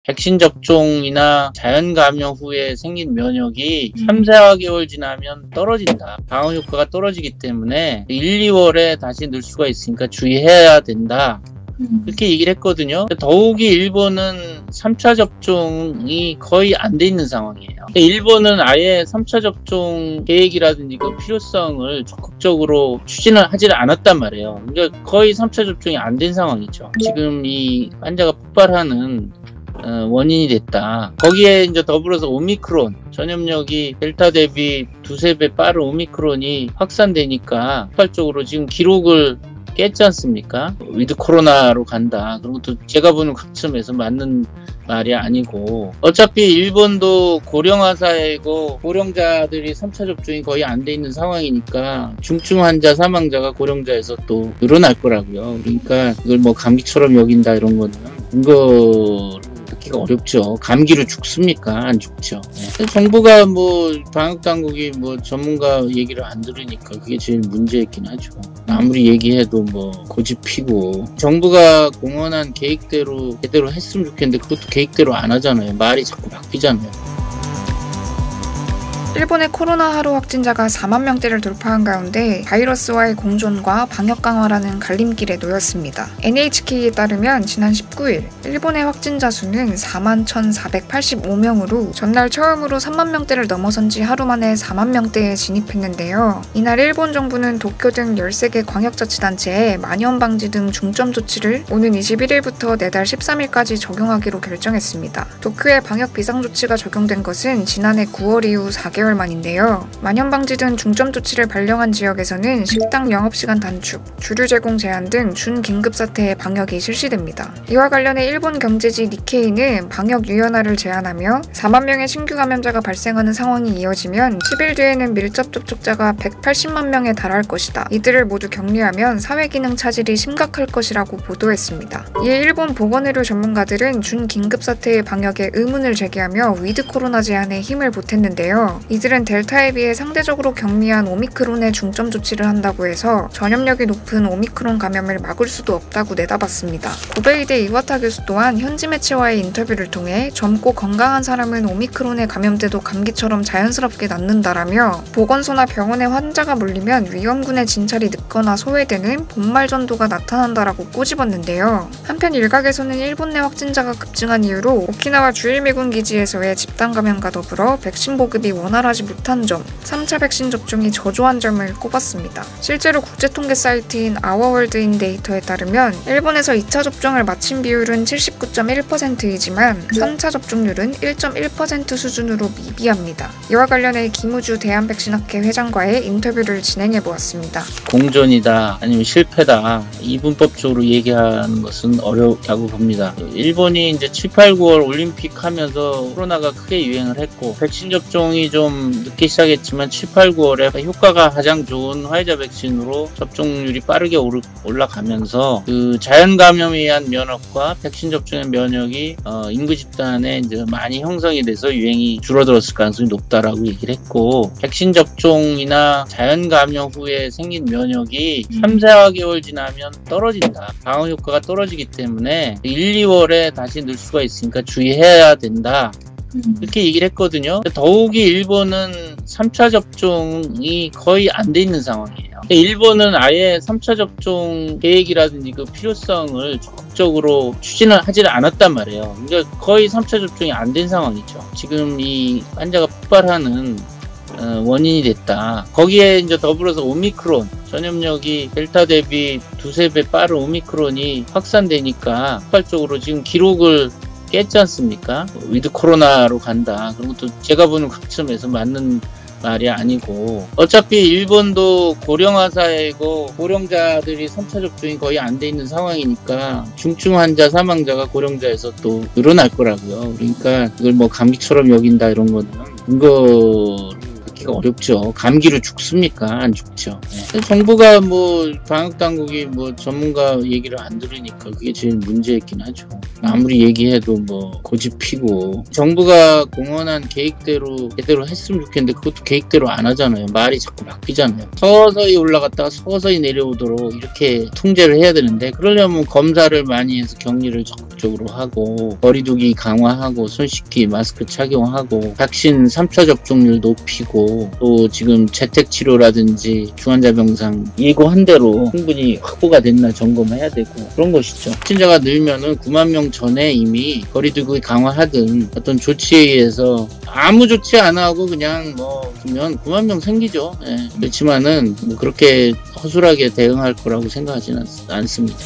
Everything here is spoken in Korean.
백신 접종이나 자연 감염 후에 생긴 면역이 3, 4개월 지나면 떨어진다. 방어 효과가 떨어지기 때문에 1, 2월에 다시 늘 수가 있으니까 주의해야 된다. 그렇게 얘기를 했거든요. 더욱이 일본은 3차 접종이 거의 안 돼 있는 상황이에요. 일본은 아예 3차 접종 계획이라든지 그 필요성을 적극적으로 추진을 하지 않았단 말이에요. 그러니까 거의 3차 접종이 안 된 상황이죠. 지금 이 환자가 폭발하는 원인이 됐다. 거기에 이제 더불어서 오미크론 전염력이 델타 대비 두세 배 빠른 오미크론이 확산되니까 폭발적으로 지금 기록을 깼지 않습니까? 위드 코로나로 간다. 그런 것도 제가 보는 관점에서 맞는 말이 아니고, 어차피 일본도 고령화 사회고 고령자들이 3차 접종이 거의 안 돼 있는 상황이니까 중증 환자 사망자가 고령자에서 또 늘어날 거라고요. 그러니까 이걸 뭐 감기처럼 여긴다 이런 거는 근거 듣기가 어렵죠. 감기로 죽습니까? 안 죽죠. 네. 정부가 뭐 방역당국이 뭐 전문가 얘기를 안 들으니까 그게 제일 문제였긴 하죠. 아무리 얘기해도 뭐 고집 피고, 정부가 공언한 계획대로 제대로 했으면 좋겠는데 그것도 계획대로 안 하잖아요. 말이 자꾸 바뀌잖아요. 일본의 코로나 하루 확진자가 4만 명대를 돌파한 가운데 바이러스와의 공존과 방역 강화라는 갈림길에 놓였습니다. NHK에 따르면 지난 19일 일본의 확진자 수는 4만 1,485명으로 전날 처음으로 3만 명대를 넘어선 지 하루 만에 4만 명대에 진입했는데요. 이날 일본 정부는 도쿄 등 13개 광역자치단체에 만연방지 등 중점 조치를 오는 21일부터 내달 13일까지 적용하기로 결정했습니다. 도쿄의 방역 비상조치가 적용된 것은 지난해 9월 이후 4개월 만인데요. 만연방지 등 중점 조치를 발령한 지역에서는 식당 영업시간 단축, 주류 제공 제한 등 준긴급 사태의 방역이 실시됩니다. 이와 관련해 일본 경제지 니케이는 방역 유연화를 제안하며 4만 명의 신규 감염자가 발생하는 상황이 이어지면 10일 뒤에는 밀접 접촉자가 180만 명에 달할 것이다. 이들을 모두 격리하면 사회기능 차질이 심각할 것이라고 보도했습니다. 이에 일본 보건의료 전문가들은 준긴급 사태의 방역에 의문을 제기하며 위드 코로나 제한에 힘을 보탰는데요. 이들은 델타에 비해 상대적으로 경미한 오미크론에 중점 조치를 한다고 해서 전염력이 높은 오미크론 감염을 막을 수도 없다고 내다봤습니다. 고베이대 이와타 교수 또한 현지 매체와의 인터뷰를 통해 젊고 건강한 사람은 오미크론에 감염돼도 감기처럼 자연스럽게 낫는다라며 보건소나 병원에 환자가 몰리면 위험군의 진찰이 늦거나 소외되는 본말 전도가 나타난다라고 꼬집었는데요. 한편 일각에서는 일본 내 확진자가 급증한 이유로 오키나와 주일미군 기지에서의 집단 감염과 더불어 백신 보급이 원활하지 못한 점, 3차 백신 접종이 저조한 점을 꼽았습니다. 실제로 국제통계 사이트인 아워월드인 데이터에 따르면 일본에서 2차 접종을 마친 비율은 79.1%이지만 3차 접종률은 1.1% 수준으로 미비합니다. 이와 관련해 김우주 대한백신학회 회장과의 인터뷰를 진행해보았습니다. 공존이다 아니면 실패다 이분법적으로 얘기하는 것은 어렵다고 봅니다. 일본이 이제 7, 8, 9월 올림픽 하면서 코로나가 크게 유행을 했고 백신 접종이 좀 늦게 시작했지만 7, 8, 9월에 효과가 가장 좋은 화이자 백신으로 접종률이 빠르게 올라가면서 그 자연 감염에 의한 면역과 백신 접종의 면역이 인구 집단에 이제 많이 형성이 돼서 유행이 줄어들었을 가능성이 높다라고 얘기를 했고, 백신 접종이나 자연 감염 후에 생긴 면역이 3, 4개월 지나면 떨어진다. 방어 효과가 떨어지기 때문에 1, 2월에 다시 늘 수가 있으니까 주의해야 된다. 이렇게 얘기를 했거든요. 더욱이 일본은 3차 접종이 거의 안 돼 있는 상황이에요. 일본은 아예 3차 접종 계획이라든지 그 필요성을 적극적으로 추진을 하지 않았단 말이에요. 그러니까 거의 3차 접종이 안 된 상황이죠. 지금 이 환자가 폭발하는 원인이 됐다. 거기에 이제 더불어서 오미크론 전염력이 델타 대비 두세 배 빠른 오미크론이 확산되니까 폭발적으로 지금 기록을 깼지 않습니까? 위드 코로나로 간다. 그런 것도 제가 보는 관점에서 맞는 말이 아니고, 어차피 일본도 고령화 사회고 고령자들이 3차 접종이 거의 안 돼 있는 상황이니까 중증 환자 사망자가 고령자에서 또 늘어날 거라고요. 그러니까 이걸 뭐 감기처럼 여긴다 이런 거는 근거를 찾기가 어렵죠. 감기로 죽습니까? 안 죽죠. 네. 정부가 뭐 방역당국이 뭐 전문가 얘기를 안 들으니까 그게 제일 문제였긴 하죠. 아무리 얘기해도 뭐 고집 피고 정부가 공언한 계획대로 제대로 했으면 좋겠는데 그것도 계획대로 안 하잖아요. 말이 자꾸 바뀌잖아요. 서서히 올라갔다가 서서히 내려오도록 이렇게 통제를 해야 되는데 그러려면 검사를 많이 해서 격리를 적극적으로 하고 거리두기 강화하고 손 씻기 마스크 착용하고 백신 3차 접종률 높이고 또 지금 재택치료라든지 중환자병상 예고한 대로 충분히 확보가 됐나 점검해야 되고 그런 것이죠. 확진자가 늘면은 9만 명 전에 이미 거리두기 강화하든 어떤 조치에 의해서 아무 조치 안 하고 그냥 뭐 그러면 9만 명 생기죠. 그렇지만은 뭐 그렇게 허술하게 대응할 거라고 생각하지는 않습니다.